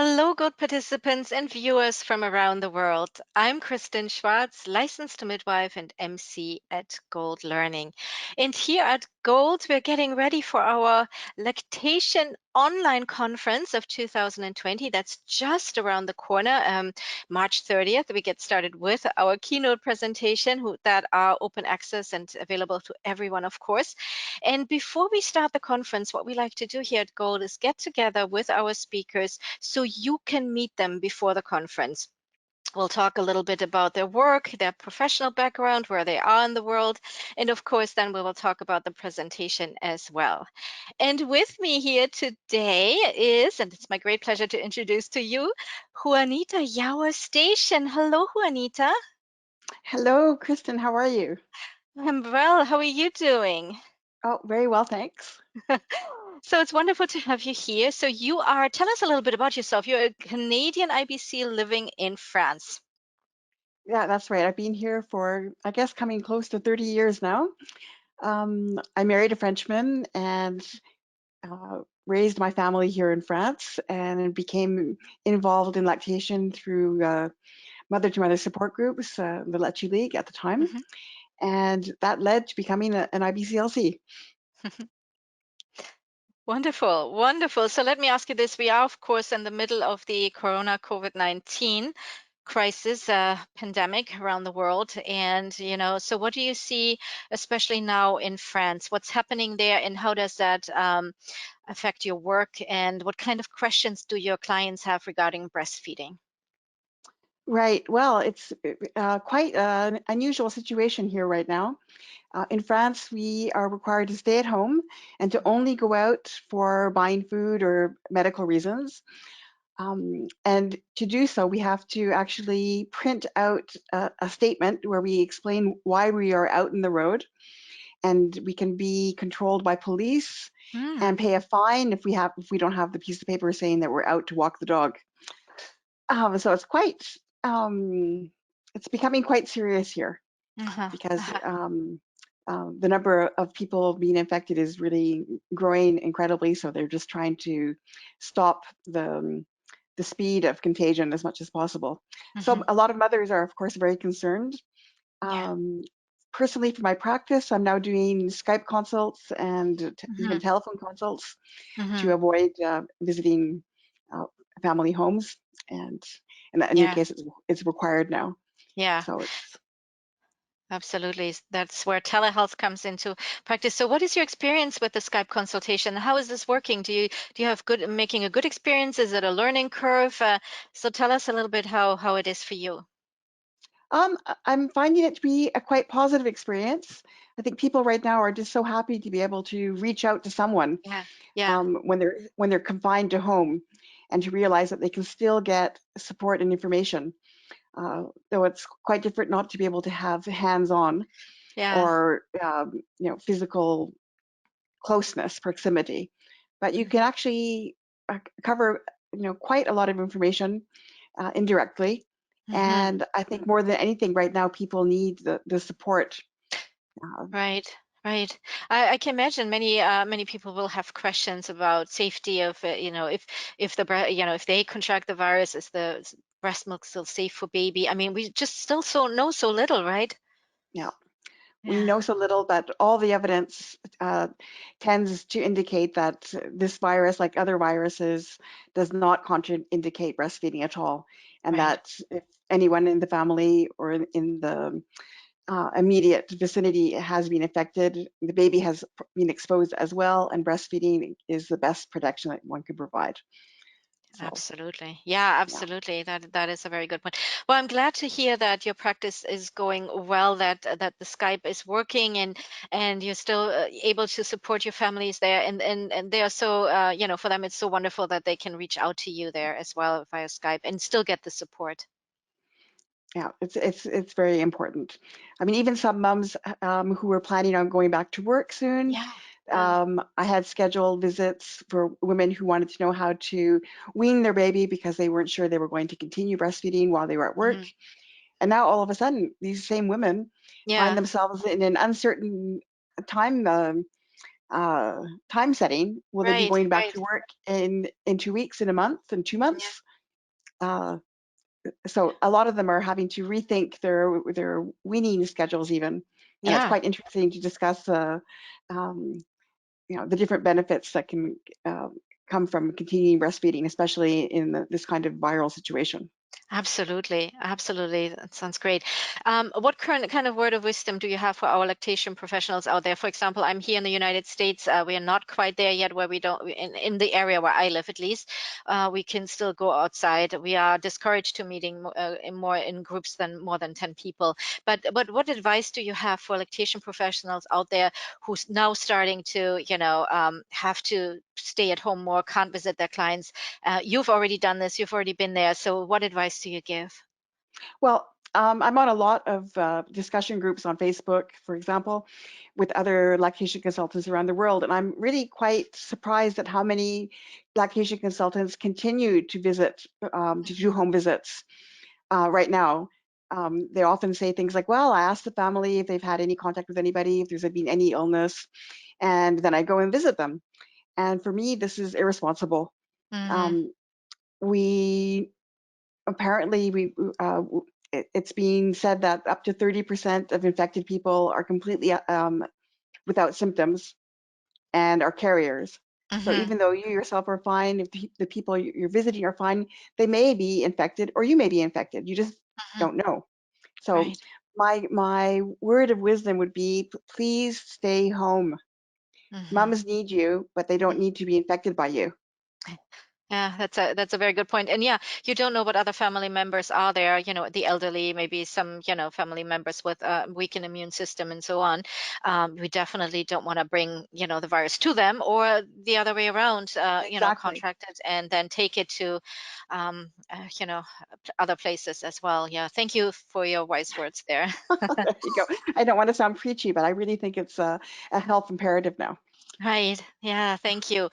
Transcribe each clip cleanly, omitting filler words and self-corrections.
Hello, good participants and viewers from around the world. I'm Kristen Schwartz, licensed midwife and MC at Gold Learning. And here at Gold, we're getting ready for our Lactation online conference of 2020. That's just around the corner. March 30th, we get started with our keynote presentation that are open access and available to everyone, of course. And before we start the conference, what we like to do here at Gold is get together with our speakers so you can meet them before the conference. We'll talk a little bit about their work, their professional background, where they are in the world, and of course, then we will talk about the presentation as well. And with me here today is, and it's my great pleasure to introduce to you, Juanita Steichen. Hello, Juanita. Hello, Kristen. How are you? I'm well. How are you doing? Oh, very well, thanks. So it's wonderful to have you here. So you are, tell us a little bit about yourself. You're a Canadian IBC living in France. Yeah, that's right. I've been here for, I guess, coming close to 30 years now. I married a Frenchman and raised my family here in France and became involved in lactation through mother-to-mother support groups, the Let You League at the time. Mhm. And that led to becoming an IBCLC. Wonderful, wonderful. So let me ask you this. We are, of course, in the middle of the Corona COVID-19 crisis, pandemic around the world. And, so what do you see, especially now in France? What's happening there, and how does that affect your work? And what kind of questions do your clients have regarding breastfeeding? Right. Well, it's quite an unusual situation here right now. In France, we are required to stay at home and to only go out for buying food or medical reasons. And to do so, we have to actually print out a statement where we explain why we are out in the road, and we can be controlled by police and Mm. pay a fine if we don't have the piece of paper saying that we're out to walk the dog. So it's becoming quite serious here Uh-huh. because Uh-huh. the number of people being infected is really growing incredibly. So they're just trying to stop the speed of contagion as much as possible. So Mhm. a lot of mothers are, of course, very concerned. Yeah. Um, Personally, for my practice, I'm now doing Skype consults and even Mhm. telephone consults to Mhm. avoid visiting uh, family homes. And in any Yeah. case, it's required now. Yeah. So it's Absolutely. That's where telehealth comes into practice. So what is your experience with the Skype consultation? How is this working? Do you have making a good experience? Is it a learning curve? So tell us a little bit how it is for you. I'm finding it to be a quite positive experience. I think people right now are just so happy to be able to reach out to someone Yeah. Yeah. when they're confined to home, and to realize that they can still get support and information. Though it's quite different not to be able to have hands-on Yeah. or physical closeness, proximity, but you can Mhm. actually cover quite a lot of information indirectly. Mhm. And I think more than anything right now, people need the support. Uh, Right. Right. I can imagine many people will have questions about safety of if if they contract the virus, is the breast milk still safe for baby? I mean, we just still know so little, right? yeah, we Yeah. know so little, but all the evidence tends to indicate that this virus, like other viruses, does not contraindicate breastfeeding at all, and Right. that if anyone in the family or in the immediate vicinity has been affected, the baby has been exposed as well, and breastfeeding is the best protection that one could provide. So, Absolutely. Yeah, yeah. absolutely. That is a very good point. Well, I'm glad to hear that your practice is going well, that the Skype is working, and you're still able to support your families there, and they are so for them it's so wonderful that they can reach out to you there as well via Skype and still get the support. Yeah, it's very important. I mean, even some moms who were planning on going back to work soon. Yeah. Yeah. I had scheduled visits for women who wanted to know how to wean their baby because they weren't sure they were going to continue breastfeeding while they were at work. Mhm. And now all of a sudden, these same women find Yeah. themselves in an uncertain time time setting. Will they be Right. going back Right. to work in 2 weeks, in a month, in 2 months? Uh, so a lot of them are having to rethink their weaning schedules even, and it's Yeah. quite interesting to discuss um, the different benefits that can uh, come from continuing breastfeeding, especially in this kind of viral situation. Absolutely, absolutely. That sounds great. What current kind of word of wisdom do you have for our lactation professionals out there? For example, I'm here in the United States. We are not quite there yet, where we don't, in the area where I live at least, we can still go outside. We are discouraged to meeting more in groups than more than 10 people. But what advice do you have for lactation professionals out there who's now starting to, have to stay at home more, can't visit their clients? You've already done this, you've already been there. So, what advice do you give? Well, I'm on a lot of discussion groups on Facebook, for example, with other lactation consultants around the world, and I'm really quite surprised at how many lactation consultants continue to visit, to do Mhm, home visits right now. They often say things like, "Well, I asked the family if they've had any contact with anybody, if there's been any illness, and then I go and visit them." And for me, this is irresponsible. mhm, Um, we apparently it's being said that up to 30% of infected people are completely without symptoms and are carriers. So mhm, even though you yourself are fine, if the people you're visiting are fine, they may be infected or you may be infected. You just mhm. don't know. So Right. my word of wisdom would be please stay home. Mhm. Moms need you, but they don't need to be infected by you. Yeah, that's a very good point. And yeah, you don't know what other family members are there, the elderly, maybe some, family members with a weakened immune system and so on. We definitely don't want to bring, the virus to them or the other way around, Exactly. contract it and then take it to, other places as well. Yeah. Thank you for your wise words there. There you go. I don't want to sound preachy, but I really think it's a health imperative now. Right. Yeah. Thank you.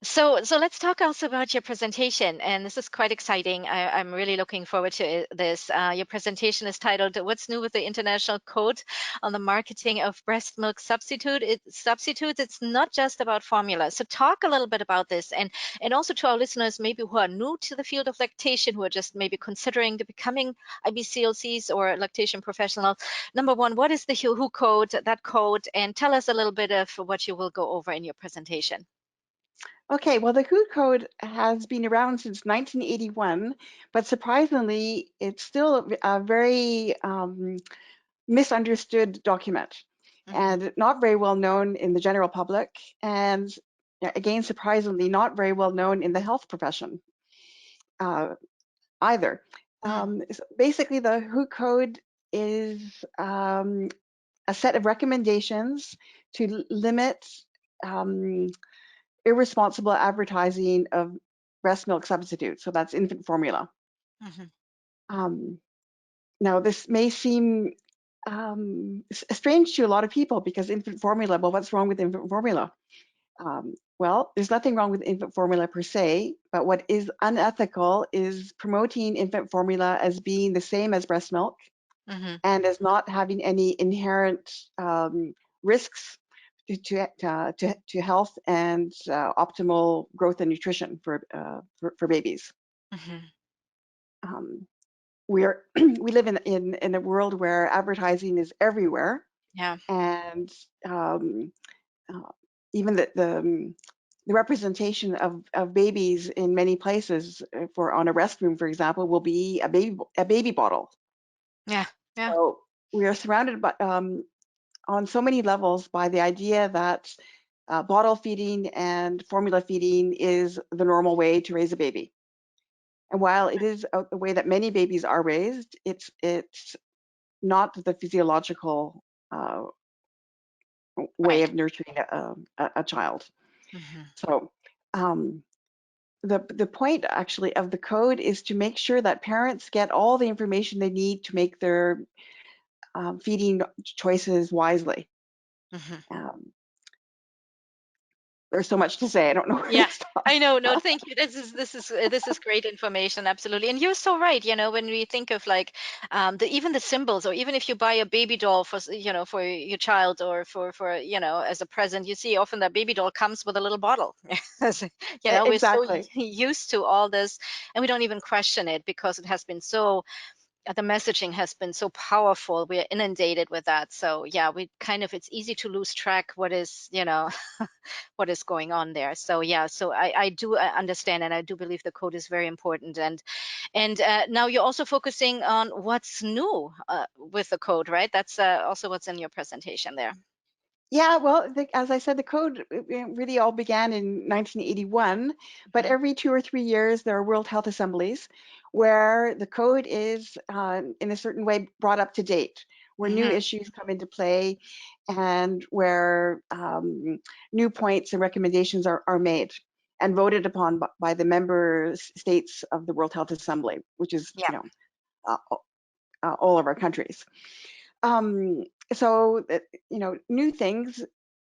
So let's talk also about your presentation, and this is quite exciting. I'm really looking forward to this. Your presentation is titled "What's New with the International Code on the Marketing of Breast Milk Substitutes." It's not just about formula. So talk a little bit about this, and also to our listeners, maybe who are new to the field of lactation, who are just maybe considering to becoming IBCLCs or lactation professionals. Number one, what is the WHO code? That code, and tell us a little bit of what you will go over in your presentation. Okay, well, the WHO code has been around since 1981, but surprisingly, it's still a very misunderstood document Hmm. and not very well known in the general public, and again, surprisingly, not very well known in the health profession uh, either. So basically, the WHO code is a set of recommendations to limit um, irresponsible advertising of breast milk substitutes. So that's infant formula. Hmm. Um, Now, this may seem strange to a lot of people because infant formula, well, what's wrong with infant formula? Well, there's nothing wrong with infant formula per se, but what is unethical is promoting infant formula as being the same as breast milk Hmm. and as not having any inherent risks to health and optimal growth and nutrition for babies. Hmm. Um, we're we live in a world where advertising is everywhere, Yeah. and uh, even the representation of babies in many places for on a restroom, for example, will be a baby bottle. Yeah. Yeah. So we are surrounded by on so many levels by the idea that bottle feeding and formula feeding is the normal way to raise a baby. And while it is the way that many babies are raised, it's not the physiological uh, way Right. of nurturing a child. Hmm. So um, the point actually of the code is to make sure that parents get all the information they need to make their feeding choices wisely. Hmm. Um, there's so much to say. I don't know where Yeah, to stop. I know. No, thank you. This is great information. Absolutely, and you're so right. When we think of like even the symbols, or even if you buy a baby doll for for your child, or for as a present, you see often that baby doll comes with a little bottle. As- we're so Exactly. used to all this, and we don't even question it because it has been so the messaging has been so powerful. We're inundated with that. So yeah, we kind of it's easy to lose track what is, what is going on there. So yeah, so I do understand, and I do believe the code is very important. And now you're also focusing on what's new with the code, right? That's also what's in your presentation there. Yeah, well, as I said, the code really all began in 1981, but Mhm. every 2 or 3 years there are World Health Assemblies where the code is in a certain way brought up to date, where new Mhm. issues come into play and where new points and recommendations are made and voted upon by the member states of the World Health Assembly, which is, Yeah. uh, all of our countries. Um, so, new things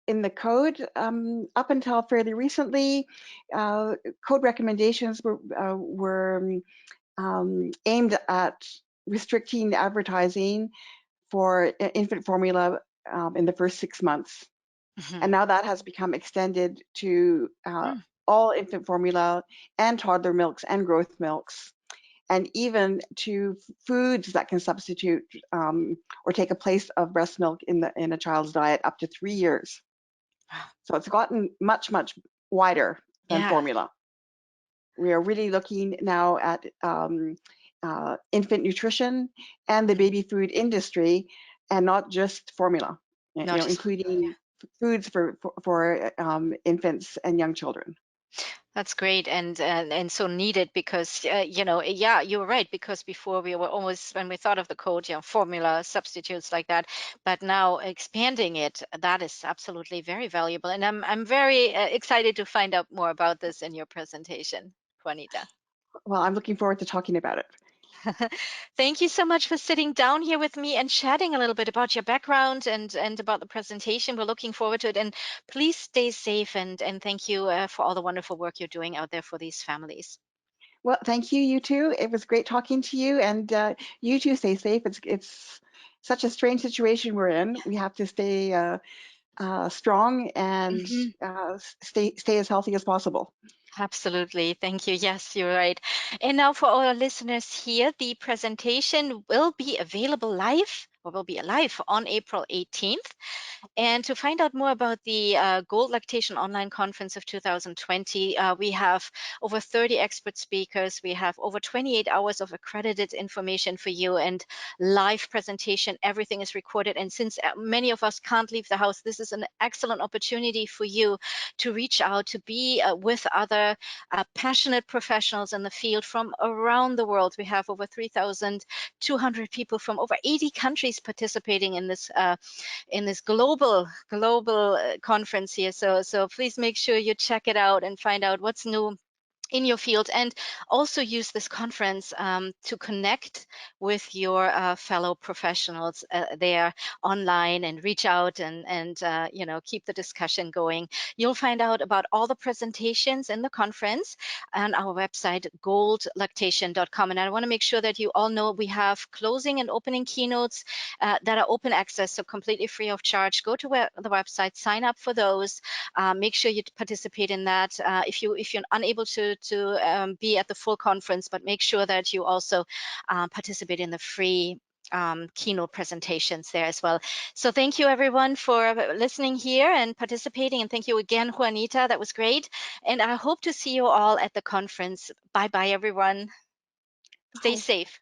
in the code. Up until fairly recently, code recommendations were aimed at restricting advertising for infant formula in the first 6 months. Mhm. And now that has become extended to Mm. all infant formula and toddler milks and growth milks, and even to foods that can substitute or take a place of breast milk in a child's diet up to 3 years. So it's gotten much, much wider than Yeah. formula. We are really looking now at infant nutrition and the baby food industry, and not just formula, Not just including foods for infants and young children. That's great, and so needed, because yeah, you're right, because before we were always, when we thought of the code, formula substitutes like that, but now expanding it, that is absolutely very valuable, and I'm very excited to find out more about this in your presentation, Juanita. Well, I'm looking forward to talking about it. Thank you so much for sitting down here with me and chatting a little bit about your background and about the presentation. We're looking forward to it, and please stay safe, and thank you for all the wonderful work you're doing out there for these families. Well, thank you, you too. It was great talking to you, and you too. Stay safe. It's such a strange situation we're in. We have to stay strong and Mhm. stay as healthy as possible. Absolutely. Thank you. Yes, you're right. And now for our listeners here, the presentation will be available live, or will be live on April 18th. And to find out more about the Gold Lactation Online Conference of 2020, we have over 30 expert speakers. We have over 28 hours of accredited information for you, and live presentation. Everything is recorded. And since many of us can't leave the house, this is an excellent opportunity for you to reach out, to be with other passionate professionals in the field from around the world. We have over 3,200 people from over 80 countries participating in this global conference here. So please make sure you check it out and find out what's new in your field, and also use this conference to connect with your fellow professionals there online, and reach out and keep the discussion going. You'll find out about all the presentations in the conference on our website goldlactation.com, and I want to make sure that you all know we have closing and opening keynotes that are open access, so completely free of charge. Go to the website, sign up for those. Make sure you participate in that. If you're unable to be at the full conference, but make sure that you also participate in the free keynote presentations there as well. So thank you everyone for listening here and participating, and thank you again, Juanita. That was great, and I hope to see you all at the conference. Bye bye, everyone. Stay Bye. safe.